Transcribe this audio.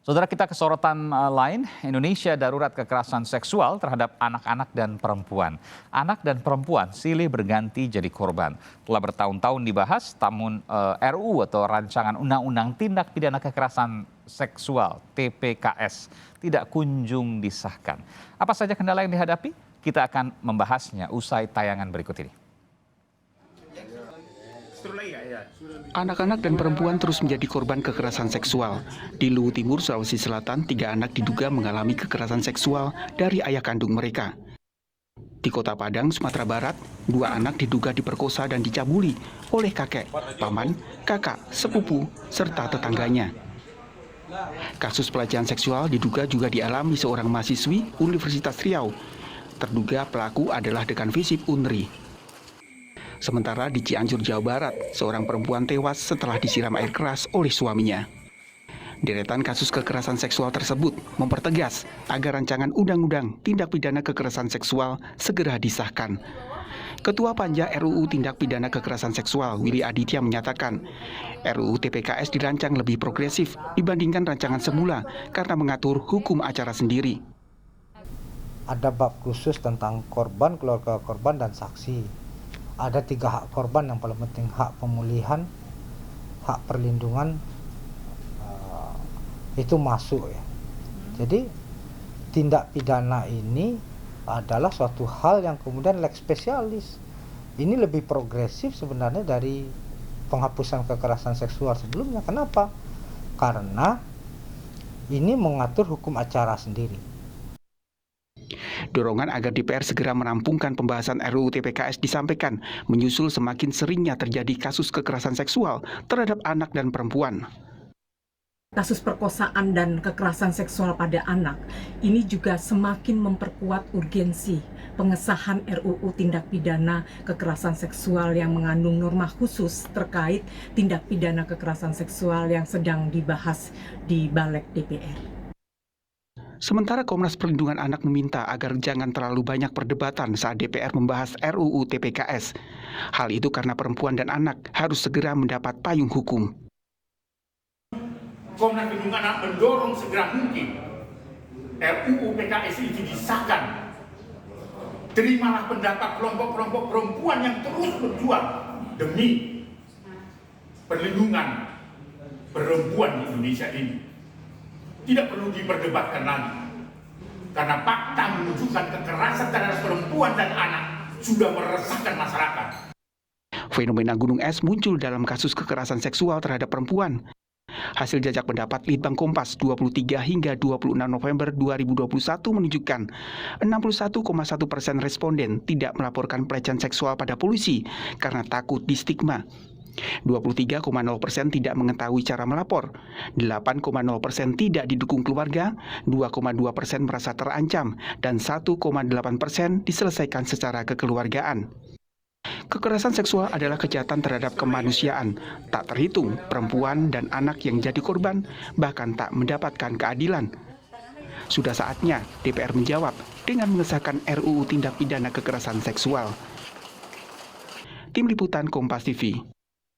Saudara, kita ke sorotan lain, Indonesia darurat kekerasan seksual terhadap anak-anak dan perempuan. Anak dan perempuan silih berganti jadi korban. Telah bertahun-tahun dibahas, namun RUU atau Rancangan Undang-Undang Tindak Pidana Kekerasan Seksual (TPKS) tidak kunjung disahkan. Apa saja kendala yang dihadapi? Kita akan membahasnya usai tayangan berikut ini. Anak-anak dan perempuan terus menjadi korban kekerasan seksual. Di Luwu Timur, Sulawesi Selatan, 3 anak diduga mengalami kekerasan seksual dari ayah kandung mereka. Di Kota Padang, Sumatera Barat, 2 anak diduga diperkosa dan dicabuli oleh kakek, paman, kakak, sepupu, serta tetangganya. Kasus pelecehan seksual diduga juga dialami seorang mahasiswi Universitas Riau. Terduga pelaku adalah dekan FISIP Unri. Sementara di Cianjur, Jawa Barat, seorang perempuan tewas setelah disiram air keras oleh suaminya. Deretan kasus kekerasan seksual tersebut mempertegas agar rancangan undang-undang tindak pidana kekerasan seksual segera disahkan. Ketua Panja RUU Tindak Pidana Kekerasan Seksual, Willy Aditya, menyatakan RUU TPKS dirancang lebih progresif dibandingkan rancangan semula karena mengatur hukum acara sendiri. Ada bab khusus tentang korban, keluarga korban, dan saksi. Ada 3 hak korban yang paling penting: hak pemulihan, hak perlindungan, itu masuk ya. Jadi tindak pidana ini adalah suatu hal yang kemudian lex spesialis. Ini lebih progresif sebenarnya dari penghapusan kekerasan seksual sebelumnya. Kenapa? Karena ini mengatur hukum acara sendiri. Dorongan agar DPR segera merampungkan pembahasan RUU TPKS disampaikan menyusul semakin seringnya terjadi kasus kekerasan seksual terhadap anak dan perempuan. Kasus perkosaan dan kekerasan seksual pada anak ini juga semakin memperkuat urgensi pengesahan RUU Tindak Pidana Kekerasan Seksual yang mengandung norma khusus terkait tindak pidana kekerasan seksual yang sedang dibahas di Balek DPR. Sementara Komnas Perlindungan Anak meminta agar jangan terlalu banyak perdebatan saat DPR membahas RUU TPKS. Hal itu karena perempuan dan anak harus segera mendapat payung hukum. Komnas Perlindungan Anak mendorong segera mungkin RUU PKS itu disahkan. Terimalah pendapat kelompok-kelompok perempuan yang terus berjuang demi perlindungan perempuan di Indonesia ini. Tidak perlu diperdebatkan lagi, karena fakta menunjukkan kekerasan terhadap perempuan dan anak sudah meresahkan masyarakat. Fenomena gunung es muncul dalam kasus kekerasan seksual terhadap perempuan. Hasil jajak pendapat Litbang Kompas 23 hingga 26 November 2021 menunjukkan 61,1% responden tidak melaporkan pelecehan seksual pada polisi karena takut distigma. 23,0% tidak mengetahui cara melapor, 8,0% tidak didukung keluarga, 2,2% merasa terancam, dan 1,8% diselesaikan secara kekeluargaan. Kekerasan seksual adalah kejahatan terhadap kemanusiaan. Tak terhitung perempuan dan anak yang jadi korban, bahkan tak mendapatkan keadilan. Sudah saatnya DPR menjawab dengan mengesahkan RUU Tindak Pidana Kekerasan Seksual. Tim Liputan Kompas TV.